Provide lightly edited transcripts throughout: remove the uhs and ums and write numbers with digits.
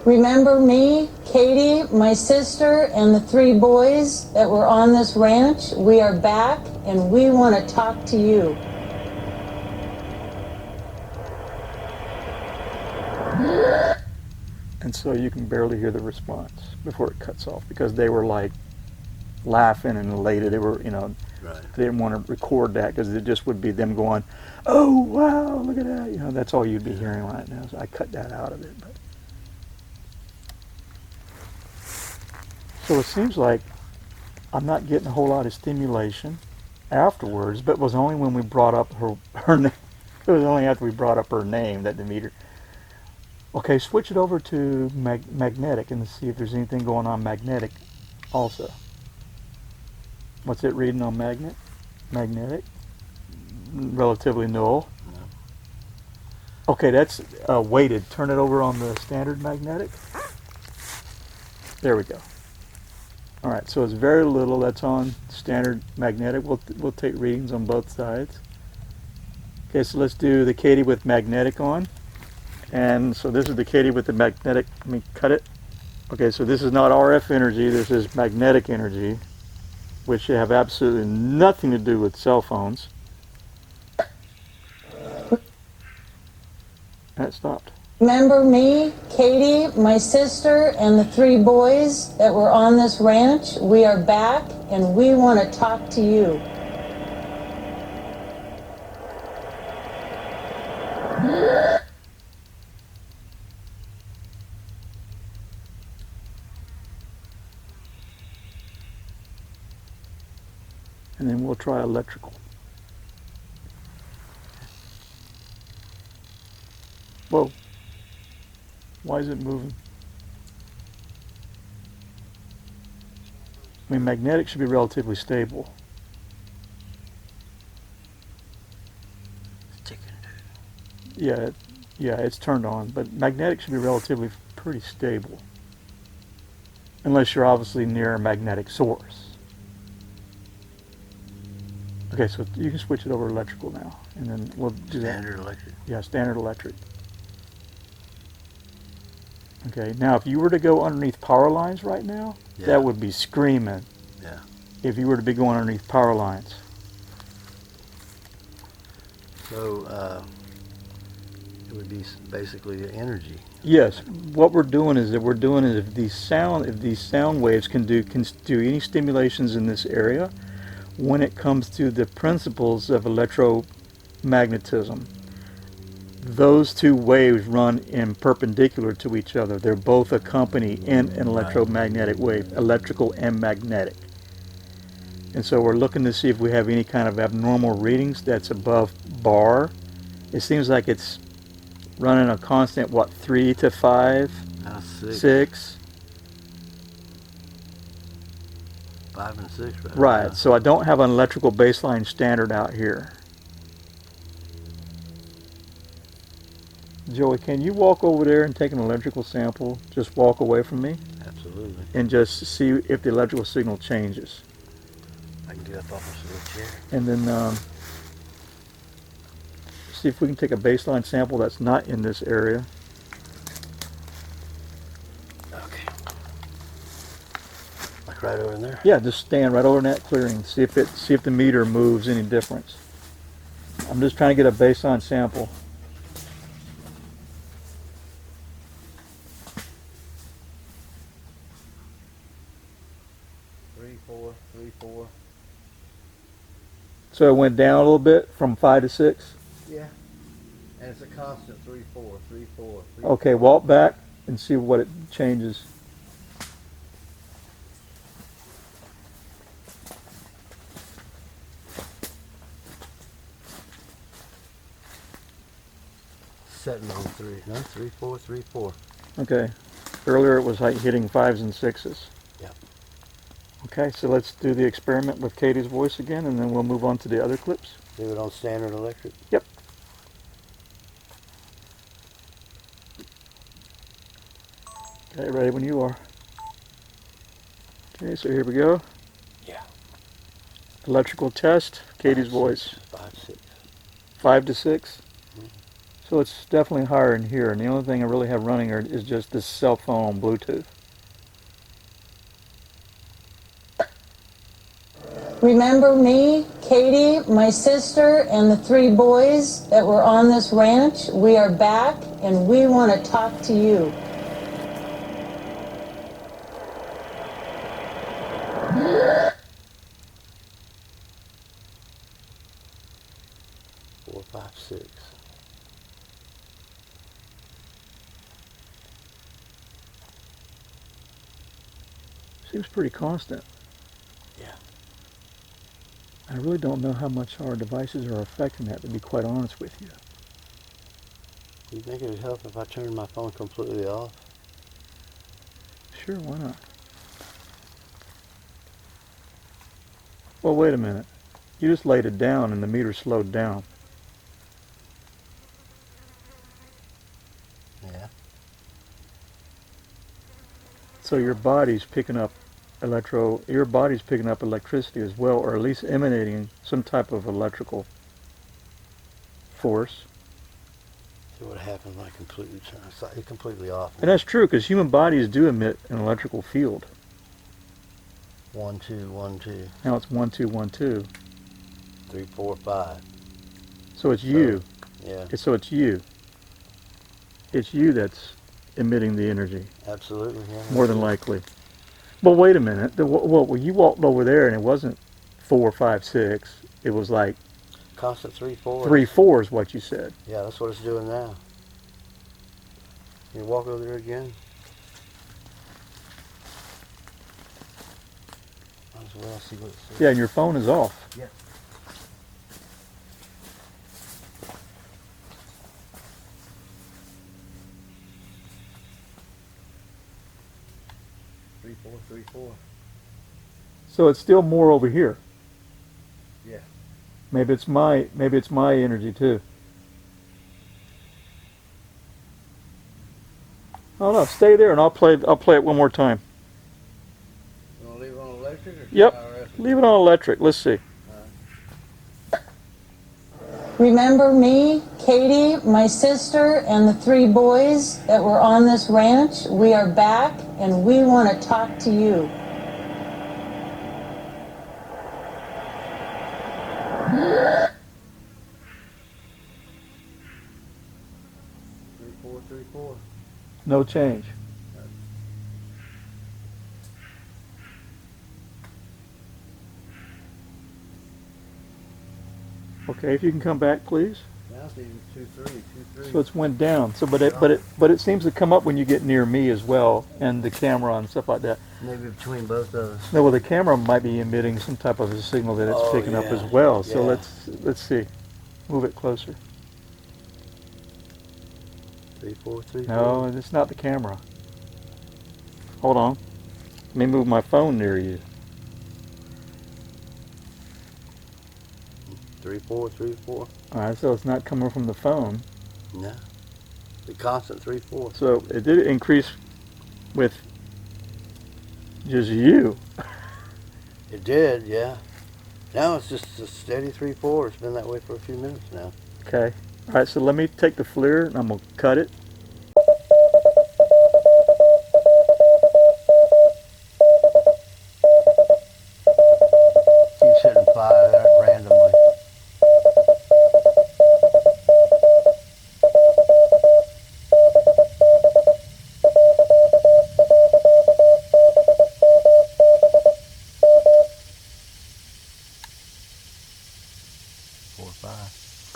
Remember me, Katie, my sister, and the 3 boys that were on this ranch? We are back, and we want to talk to you. And so you can barely hear the response before it cuts off, because they were like laughing and elated. They were, Right. they didn't want to record that because it just would be them going, "Oh wow, look at that!" That's all you'd be hearing right now. So I cut that out of it. But so it seems like I'm not getting a whole lot of stimulation afterwards, but it was only when we brought up her name. It was only after we brought up her name that the meter. Okay, switch it over to magnetic and see if there's anything going on magnetic also. What's it reading on magnetic? Relatively null. No. Okay, that's weighted. Turn it over on the standard magnetic. There we go. All right, so it's very little. That's on standard magnetic. We'll take readings on both sides. Okay, so let's do the Katie with magnetic on. And so this is the Katie with the magnetic. Let me cut it. Okay, so this is not RF energy. This is magnetic energy, which have absolutely nothing to do with cell phones. And it stopped. Remember me, Katie, my sister, and the 3 boys that were on this ranch? We are back, and we want to talk to you. And then we'll try electrical. Whoa. Why is it moving? I mean, magnetic should be relatively stable. It's ticking. Yeah, it's turned on, but magnetic should be relatively pretty stable. Unless you're obviously near a magnetic source. Okay, so you can switch it over to electrical now, and then we'll do that. Standard electric. Yeah, standard electric. Okay, now if you were to go underneath power lines right now, Yeah. that would be screaming. Yeah. If you were to be going underneath power lines. So it would be basically energy. Yes, what we're doing is if these sound waves can do any stimulations in this area, when it comes to the principles of electromagnetism, those 2 waves run in perpendicular to each other. They're both accompanied in an electromagnetic wave, electrical and magnetic. And so we're looking to see if we have any kind of abnormal readings that's above bar. It seems like it's running a constant, 3 to 5, 6. 5 and 6, right? Right, Yeah. so I don't have an electrical baseline standard out here. Joey, can you walk over there and take an electrical sample? Just walk away from me Absolutely. and just see if the electrical signal changes. I can do that off this little chair. And then see if we can take a baseline sample that's not in this area. Okay. Like right over in there? Yeah, just stand right over in that clearing. See if the meter moves any difference. I'm just trying to get a baseline sample. Three, four. So it went down a little bit from 5 to 6. Yeah. And it's a constant 3, 4, 3, 4. Okay, walk back and see what it changes. Setting on 3. No, 3, 4, 3, 4. Okay. Earlier it was like hitting 5s and 6s. Yep. Okay, so let's do the experiment with Katie's voice again, and then we'll move on to the other clips. Do it on standard electric? Yep. Okay, ready when you are. Okay, so here we go. Yeah. Electrical test, Katie's voice. 5, 6. 5 to 6. So it's definitely higher in here, and the only thing I really have running is just this cell phone on Bluetooth. Remember me, Katie, my sister, and the 3 boys that were on this ranch? We are back, and we want to talk to you. Four, five, six. Seems pretty constant. Yeah. I really don't know how much our devices are affecting that, to be quite honest with you. You think it would help if I turned my phone completely off? Sure, why not? Well, wait a minute. You just laid it down and the meter slowed down. Yeah. So your body's picking up electricity as well, or at least emanating some type of electrical force. See what happens when I completely turn it completely off. And that's true, because human bodies do emit an electrical field. 1, 2, 1, 2. Now it's 1, 2, 1, 2. 3, 4, 5. So it's you. Yeah. So it's you. It's you that's emitting the energy, Absolutely. Yeah. more than likely. But wait a minute. Well, you walked over there and it wasn't 4, 5, 6. It was like Constant 3, 4. 3, 4 is what you said. Yeah, that's what it's doing now. Can you walk over there again? Might as well see what it says. Yeah, and your phone is off. Yeah. Three, 4, 3, 4. So it's still more over here. Yeah. Maybe it's my energy too. Oh no, stay there and I'll play it one more time. You want to leave it on electric or Yep. try the rest? Leave it on electric. Let's see. Remember me, Katie, my sister, and the 3 boys that were on this ranch? We are back, and we want to talk to you. Three, 4, 3, 4. No change. Okay, if you can come back, please. Now it's even 2, 3, 2, 3. So it's went down. So, but it seems to come up when you get near me as well, and the camera and stuff like that. Maybe between both of us. No, well, the camera might be emitting some type of a signal that it's picking up as well. So let's see. Move it closer. 3, 4, 3, 4. No, it's not the camera. Hold on. Let me move my phone near you. 3, 4, 3, 4. All right, so it's not coming from the phone. No. The constant 3, 4. So it did increase with just you. It did, yeah. Now it's just a steady 3, 4. It's been that way for a few minutes now. Okay. All right, so let me take the FLIR and I'm going to cut it. Keeps hitting 5 randomly.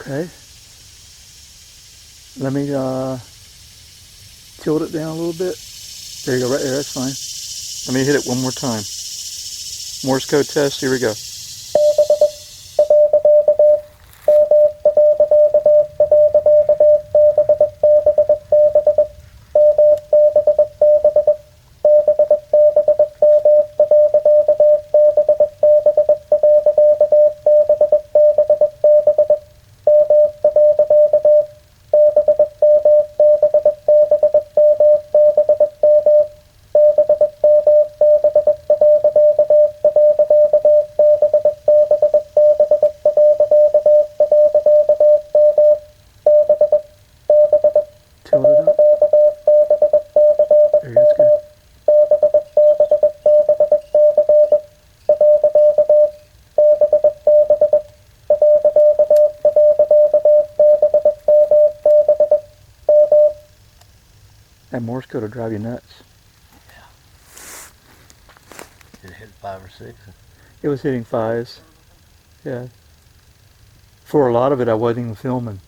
Okay. Let me tilt it down a little bit. There you go, right there, that's fine. Let me hit it one more time. Morse code test, here we go. Tilt it up. There you go, that's good. That Morse code will drive you nuts. It hit 5 or 6. It was hitting 5s. Yeah. For a lot of it, I wasn't even filming.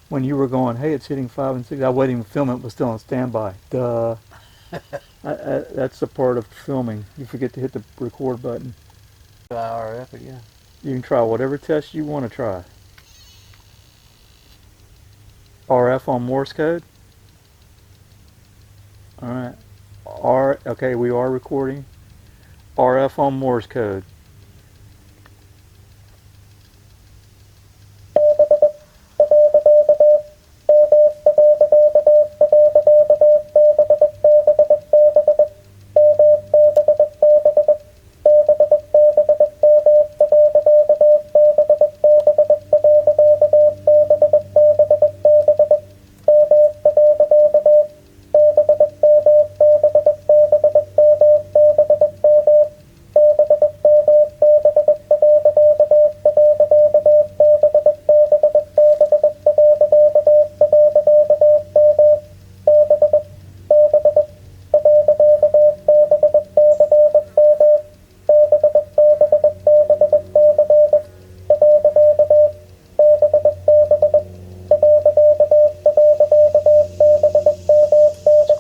When you were going, hey, it's hitting 5 and 6, I wasn't even filming. It was still on standby. Duh. That's the part of filming. You forget to hit the record button. Try RF again. You can try whatever test you want to try. RF on Morse code. All right. Okay, we are recording. RF on Morse code.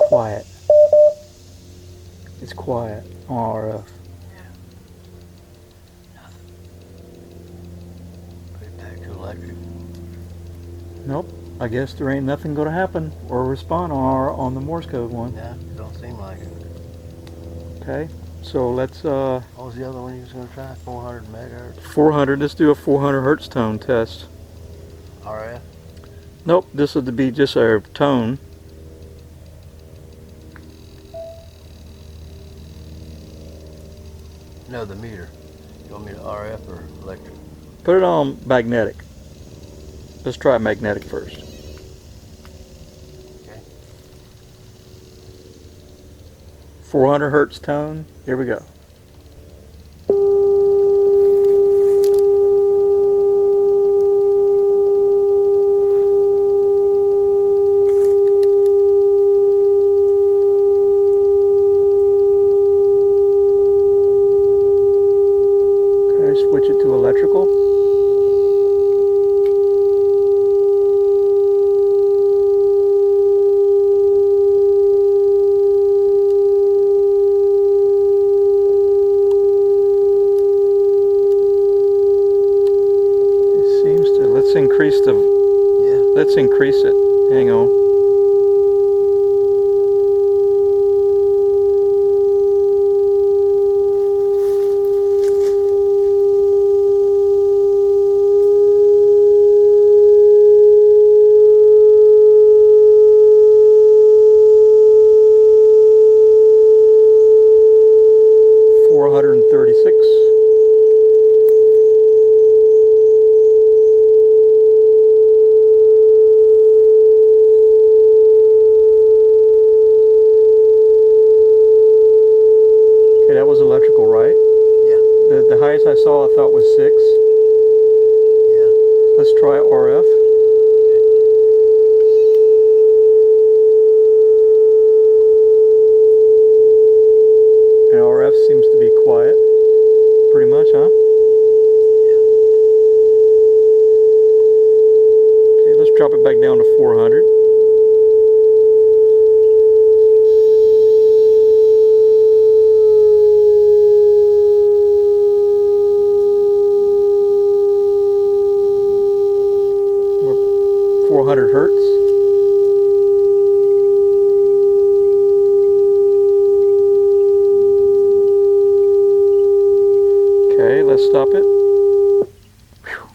Quiet. It's quiet on RF. Put it back to electric. Nope. I guess there ain't nothing going to happen or respond on the Morse code one. Yeah, don't seem like it. Okay. So let's What was the other one you was going to try? 400 megahertz? 400. Let's do a 400 hertz tone test. RF? Nope. This would be just our tone. No, the meter. You want me to RF or electric? Put it on magnetic. Let's try magnetic first. Okay. 400 hertz tone. Here we go. Okay, switch it to electrical. Let's increase it. Hang on. That was electrical, right? Yeah. The highest I saw I thought was 6. Yeah. Let's try RF. And RF seems to be quiet. Pretty much, huh? Okay, let's drop it back down to 400. We're 400 hertz. Okay, let's stop it. Whew.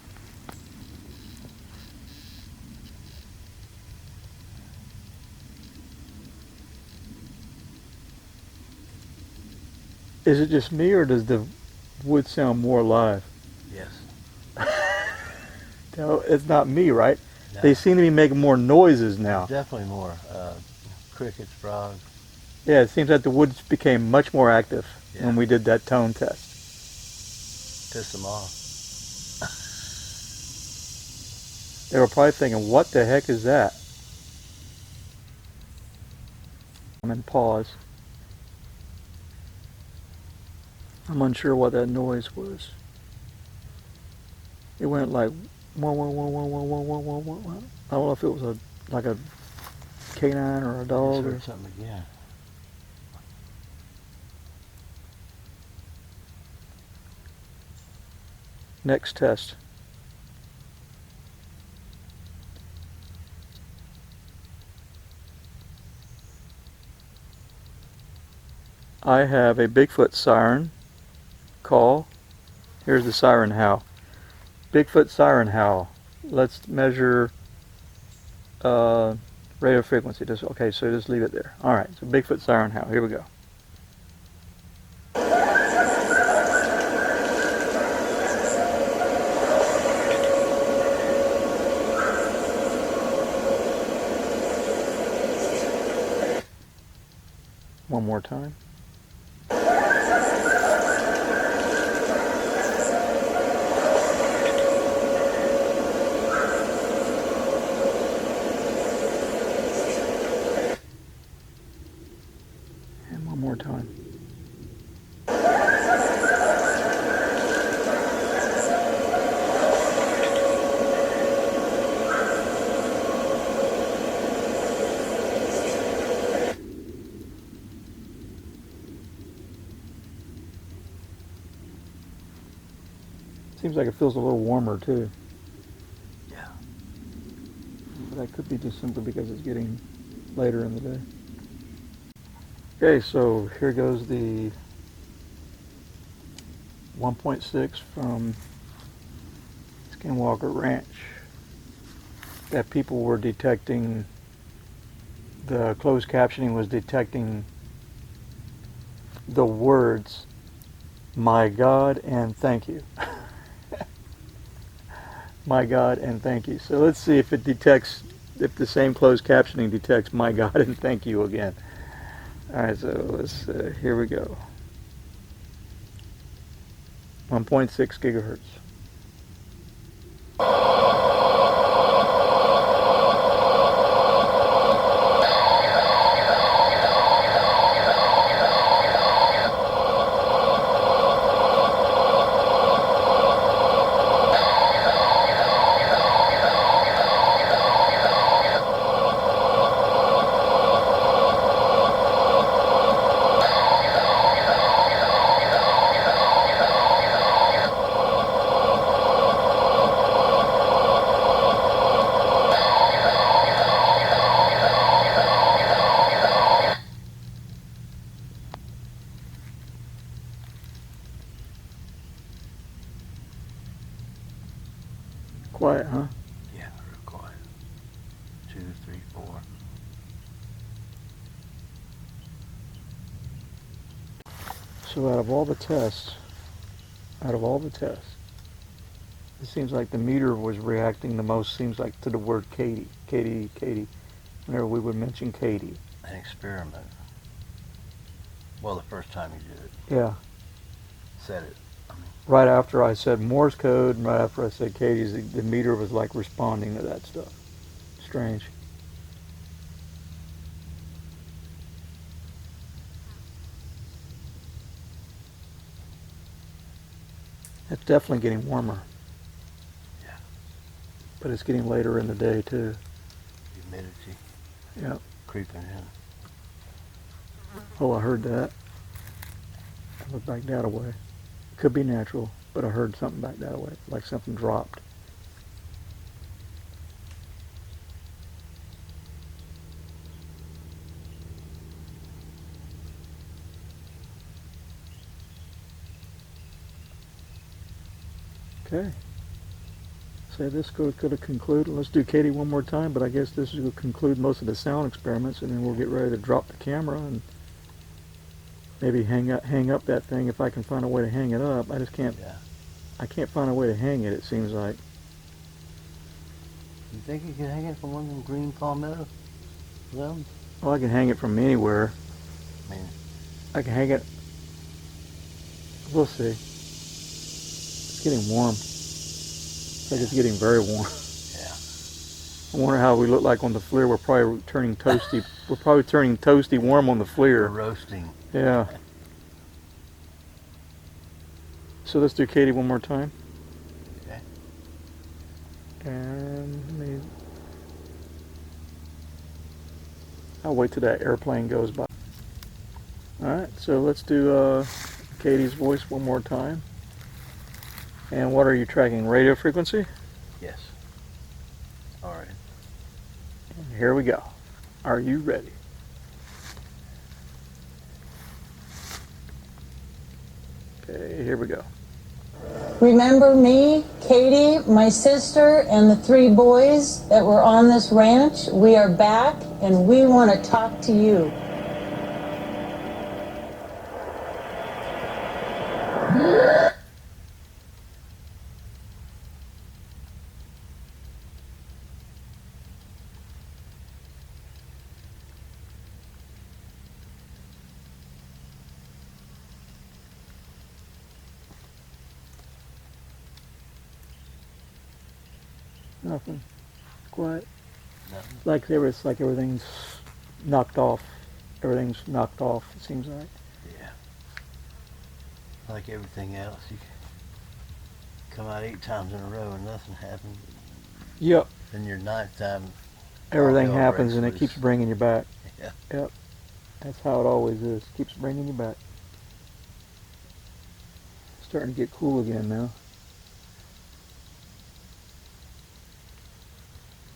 Is it just me, or does the wood sound more alive? Yes. No, it's not me, right? They seem to be making more noises now. Definitely more. Crickets, frogs. Yeah, it seems like the woods became much more active Yeah. when we did that tone test. Piss them off. They were probably thinking, what the heck is that? I'm in pause. I'm unsure what that noise was. It went like wah, wah, wah, wah, wah, wah, wah, wah, wah. I don't know if it was like a canine or a I just dog. heard something again. Next test. I have a Bigfoot siren call. Here's the siren howl. Bigfoot siren howl. Let's measure radio frequency. Okay, so just leave it there. All right, so Bigfoot siren howl. Here we go. One more time. And one more time. Seems like it feels a little warmer too. Yeah. But that could be just simply because it's getting later in the day. Okay, so here goes the 1.6 from Skinwalker Ranch that people were detecting. The closed captioning was detecting the words, "My God and thank you." My God and thank you. So let's see if it detects, if the same closed captioning detects "My God and thank you" again. All right, so let's, here we go. 1.6 gigahertz. Quiet, huh? Yeah, real quiet. 2, 3, 4. So out of all the tests, it seems like the meter was reacting the most, seems like, to the word Katie. Katie, Katie. Whenever we would mention Katie. An experiment. Well, the first time you did it. Yeah. Said it. Right after I said Morse code and right after I said Katie's, the meter was like responding to that stuff. Strange. It's definitely getting warmer. Yeah. But it's getting later in the day too. Humidity. Yeah. Creeping in. Oh, I heard that. I looked back that away. Could be natural, but I heard something back that way, like something dropped. Okay. So this could have concluded. Let's do Katie one more time, but I guess this will conclude most of the sound experiments, and then we'll get ready to drop the camera and maybe hang up that thing if I can find a way to hang it up. I just can't. Yeah. I can't find a way to hang it. It seems like. You think you can hang it from one of them green palmetto limbs? Well, I can hang it from anywhere. I mean, I can hang it. We'll see. It's getting warm. It's like it's getting very warm. yeah. I wonder how we look like on the FLIR. We're probably turning toasty. We're probably turning toasty warm on the We're FLIR. roasting. Yeah. So let's do Katie one more time. Okay. And I'll wait till that airplane goes by. Alright, so let's do Katie's voice one more time. And what are you tracking? Radio frequency? Yes. All right. And here we go. Are you ready? Okay, here we go. Remember me, Katie, my sister, and the 3 boys that were on this ranch? We are back, and we want to talk to you. Nothing. Quiet. Nothing. It's like everything's knocked off. Everything's knocked off, it seems like. Yeah. Like everything else, you come out 8 times in a row and nothing happens. Yep. Then your 9th time, Everything all hell happens breaks and it loose. keeps bringing you back. Yeah. Yep. That's how it always is. Keeps bringing you back. Starting to get cool again now.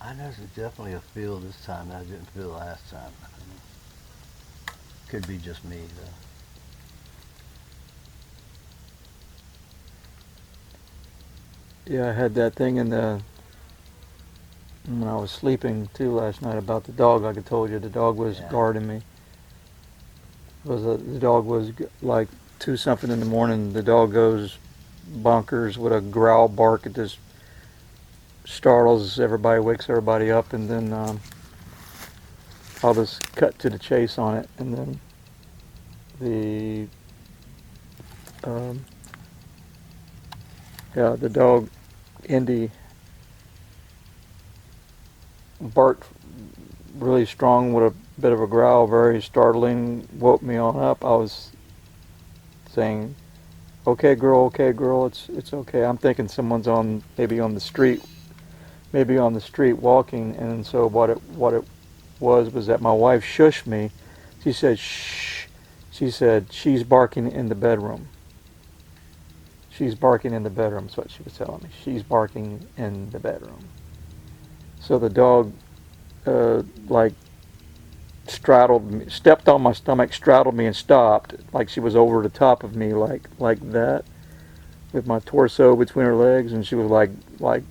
I noticed definitely a feel this time that I didn't feel last time. I mean, could be just me though. Yeah, I had that thing when I was sleeping too last night about the dog. Like I told you, the dog was Yeah. guarding me. The dog was like 2 something in the morning. The dog goes bonkers with a growl bark. It just startles everybody, wakes everybody up, and then I'll just cut to the chase on it. And then the dog Indy barked really strong with a bit of a growl, very startling, woke me on up. I was saying, okay girl, it's okay. I'm thinking someone's maybe on the street walking, and so what it was that my wife shushed me. She said, shh. She said, she's barking in the bedroom. She's barking in the bedroom, is what she was telling me. She's barking in the bedroom. So the dog, straddled me, stepped on my stomach, straddled me, and stopped, like she was over the top of me, like that, with my torso between her legs, and she was like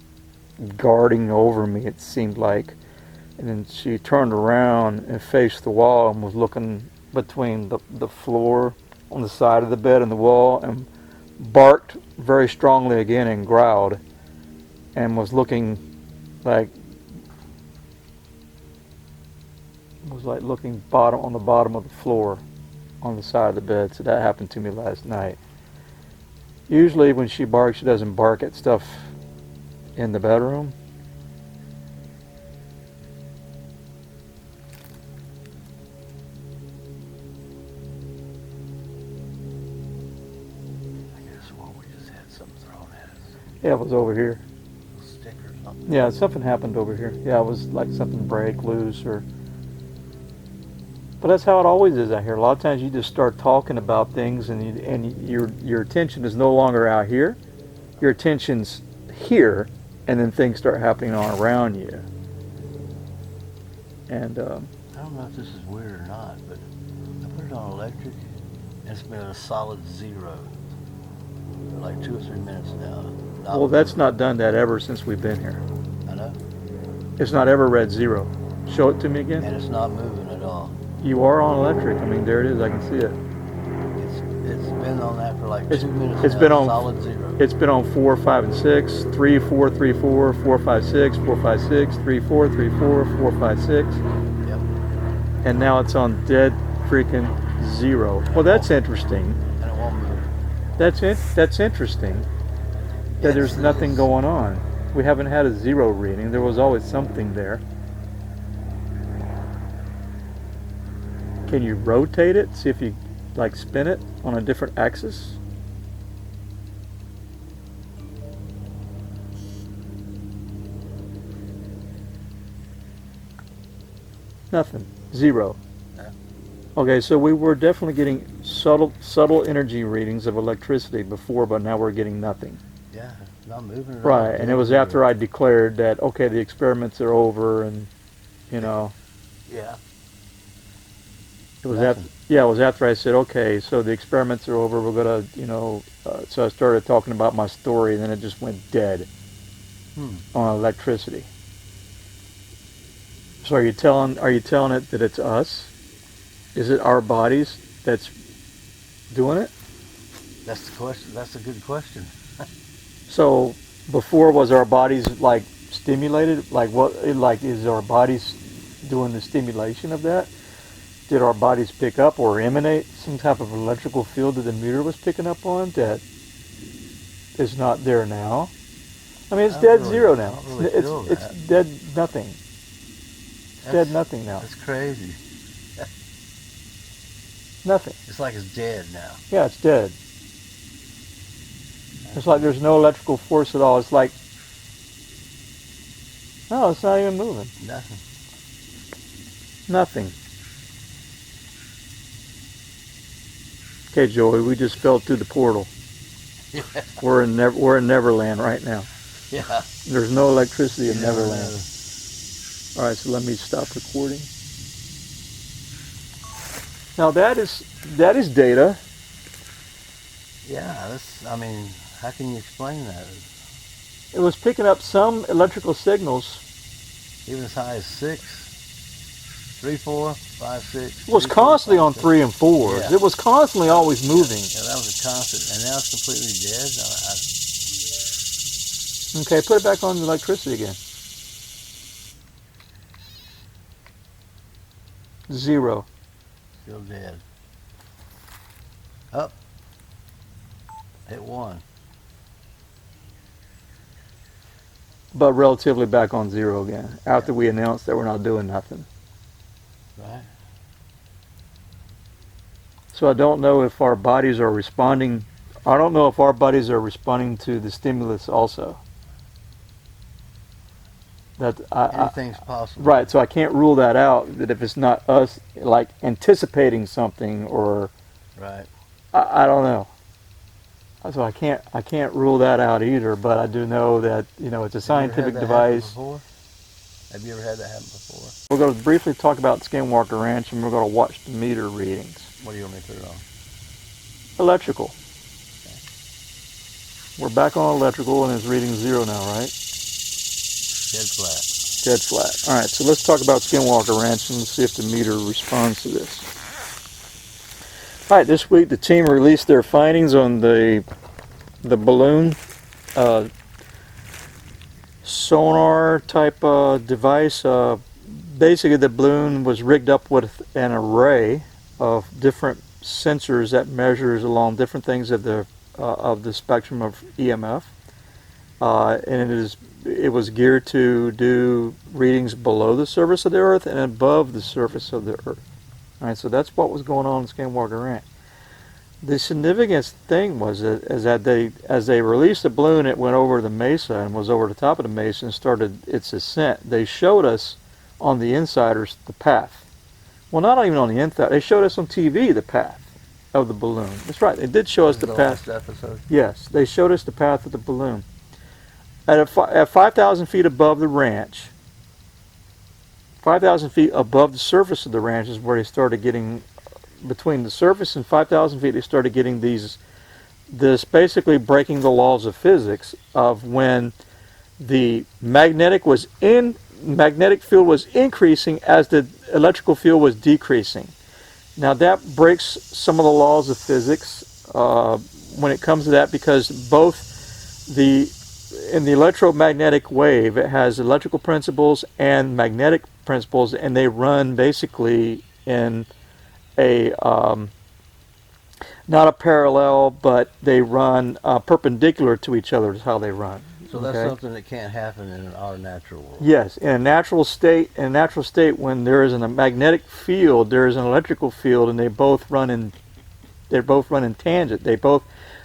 guarding over me, it seemed like. And then she turned around and faced the wall and was looking between the floor on the side of the bed and the wall, and barked very strongly again and growled, and was looking like looking on the bottom of the floor on the side of the bed. So that happened to me last night. Usually when she barks, she doesn't bark at stuff in the bedroom. I guess well, we just had something thrown at us. Yeah, it was over here. A stick or something. Yeah, something happened over here. Yeah, it was like something break loose or. But that's how it always is out here. A lot of times you just start talking about things, and your attention is no longer out here. Your attention's here, and then things start happening all around you. And I don't know if this is weird or not, but I put it on electric, and it's been a solid 0 for like 2 or 3 minutes now. well, that's not done that ever since we've been here. I know. It's not ever read 0. Show it to me again. And it's not moving at all. You are on electric. I mean, there it is. I can see it. It's been on that for like It's- 2 minutes. it's now, been on- solid zero. It's been on 4, 5, and 6, 3, 4, 3, 4, 4, 5, 6, 4, 5, 6, 3, 4, 3, 4, 4, 5, 6, Yep. and now it's on dead freaking zero. Well, that's interesting. And it won't move. That's interesting. That Yes, there's it nothing is. going on. We haven't had a zero reading. There was always something there. Can you rotate it? See if you like spin it on a different axis? Nothing. Zero. Yeah. Okay, so we were definitely getting subtle energy readings of electricity before, but now we're getting nothing. Yeah, not moving at all. Right, and it was after I declared that, okay, the experiments are over, and, you know, Yeah. it was after, Nothing. it was after I said, okay, so the experiments are over, we're gonna, you know, so I started talking about my story, and then it just went dead on electricity. So are you telling it that it's us? Is it our bodies that's doing it? That's the question. That's a good question. So before, was our bodies like stimulated? Like what? Like is our bodies doing the stimulation of that? Did our bodies pick up or emanate some type of electrical field that the meter was picking up on that is not there now? I mean, it's I don't dead really- zero I now. don't really feel It's that. dead nothing. It's dead That's- nothing now. That's crazy. Nothing. It's like it's dead now. Yeah, it's dead. It's like there's no electrical force at all. It's like, no, it's not even moving. Nothing. Nothing. Okay, Joey, we just fell through the portal. Yeah. We're in Neverland right now. Yeah. There's no electricity in You never Neverland. know. All right, so let me stop recording. Now that is data. Yeah. That's. I mean, how can you explain that? It was picking up some electrical signals. Even as high as 6, 3, 4, 5, 6. It was 3, 4, constantly 5, on 6. 3 and 4s. Yeah. It was constantly always moving. Yeah, that was a constant, and now it's completely dead. Okay, put it back on the electricity again. 0. Still dead. Up. Hit 1. But relatively back on 0 again, after we announced that we're not doing nothing. Right. So I don't know if our bodies are responding. I don't know if our bodies are responding to the stimulus also. Anything's possible. Right, so I can't rule that out, that if it's not us like anticipating something or Right. I don't know. So I can't rule that out either, but I do know that, you know, it's a scientific device. Have you ever had that happen before? We're going to briefly talk about Skinwalker Ranch, and we're going to watch the meter readings. What do you want me to put it on? Electrical. We're back on electrical, and it's reading 0 now, right? Dead flat. Dead flat. All right, so let's talk about Skinwalker Ranch and let's see if the meter responds to this. All right, this week the team released their findings on the balloon sonar type device. Basically, the balloon was rigged up with an array of different sensors that measures along different things of the spectrum of EMF, and it was geared to do readings below the surface of the Earth and above the surface of the Earth. All right, so that's what was going on in Skinwalker Ranch. The significant thing was that as they released the balloon, it went over the mesa and was over the top of the mesa and started its ascent. They showed us on the insiders the path. Well, not even on the inside. They showed us on TV the path of the balloon. That's right. They did show us the path. Last episode. Yes, they showed us the path of the balloon. At 5,000 feet above the ranch, 5,000 feet above the surface of the ranch is where they started getting, between the surface and 5,000 feet, they started getting this basically breaking the laws of physics of when the magnetic field was increasing as the electrical field was decreasing. Now that breaks some of the laws of physics when it comes to that, because both in the electromagnetic wave, it has electrical principles and magnetic principles, and they run basically in a not a parallel, but they run perpendicular to each other is how they run. So that's okay? something that can't happen in our natural world. Yes, in a natural state, when there is a magnetic field, there is an electrical field, and they both run in tangent.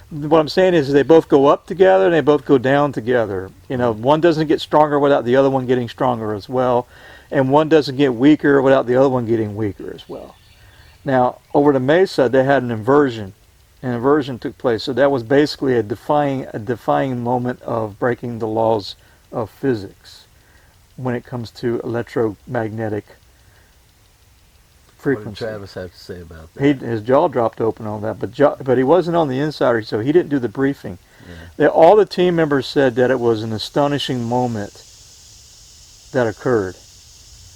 What I'm saying is they both go up together and they both go down together. You know, one doesn't get stronger without the other one getting stronger as well, and one doesn't get weaker without the other one getting weaker as well. Now, over the Mesa, they had an inversion. An inversion took place, so that was basically a defying moment of breaking the laws of physics when it comes to electromagnetic frequency. What did Travis have to say about that? His jaw dropped open on that, but he wasn't on the insider, so he didn't do the briefing. Yeah. All the team members said that it was an astonishing moment that occurred.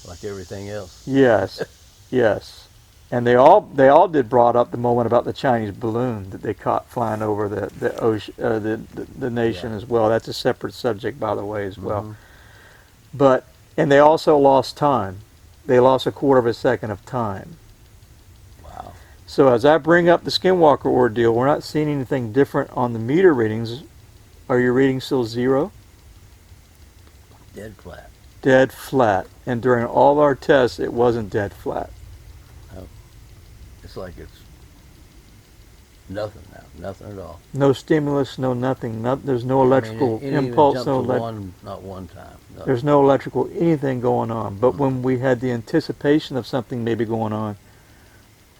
Like everything else. Yes, yes. And they all did brought up the moment about the Chinese balloon that they caught flying over the ocean, the nation as well. That's a separate subject, by the way, as well. And they also lost time. They lost a quarter of a second of time. Wow. So as I bring up the Skinwalker ordeal, we're not seeing anything different on the meter readings. Are your readings still 0? Dead flat. Dead flat. And during all our tests, it wasn't dead flat. It's like it's nothing now, nothing at all. No stimulus, no nothing. There's no electrical impulse. Not one time. Nothing. There's no electrical anything going on. But when we had the anticipation of something maybe going on,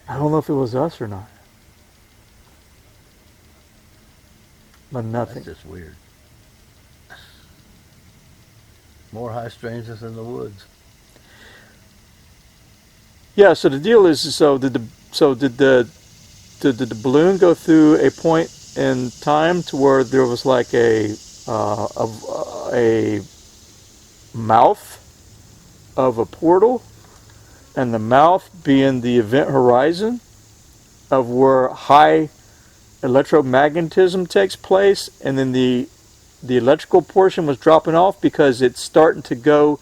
I don't know if it was us or not. But nothing. That's just weird. More high strangeness in the woods. Yeah. So the deal is, did the balloon go through a point in time to where there was like a mouth of a portal, and the mouth being the event horizon of where high electromagnetism takes place, and then the electrical portion was dropping off because it's starting to go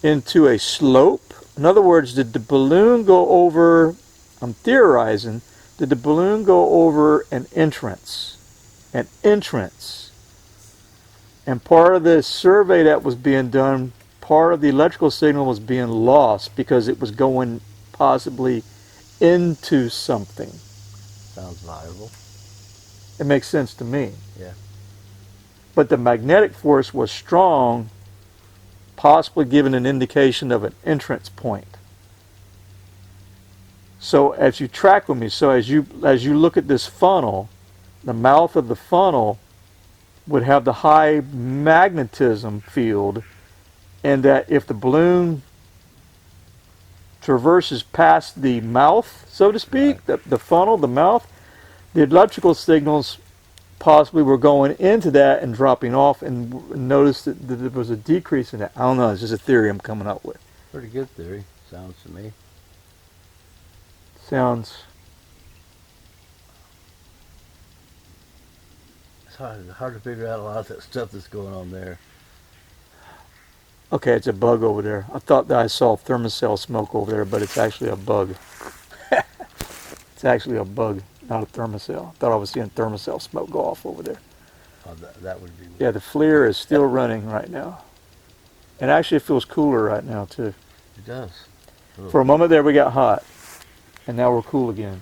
into a slope? In other words, did the balloon go over, I'm theorizing, did the balloon go over an entrance? An entrance. And part of the survey that was being done, part of the electrical signal was being lost because it was going possibly into something. Sounds viable. It makes sense to me. Yeah. But the magnetic force was strong, possibly giving an indication of an entrance point. So as you track with me, so as you look at this funnel, the mouth of the funnel would have the high magnetism field, and that if the balloon traverses past the mouth, so to speak, right, the funnel, the mouth, the electrical signals possibly were going into that and dropping off, and noticed that there was a decrease in it. I don't know, it's just a theory I'm coming up with. Pretty good theory, sounds to me. Sounds. It's hard to figure out a lot of that stuff that's going on there. Okay, it's a bug over there. I thought that I saw thermocell smoke over there, but it's actually a bug. It's actually a bug, not a thermocell. I thought I was seeing thermocell smoke go off over there. Oh, that would be weird. Yeah, the FLIR is still running right now. And actually it feels cooler right now too. It does. For a moment there we got hot, and now we're cool again.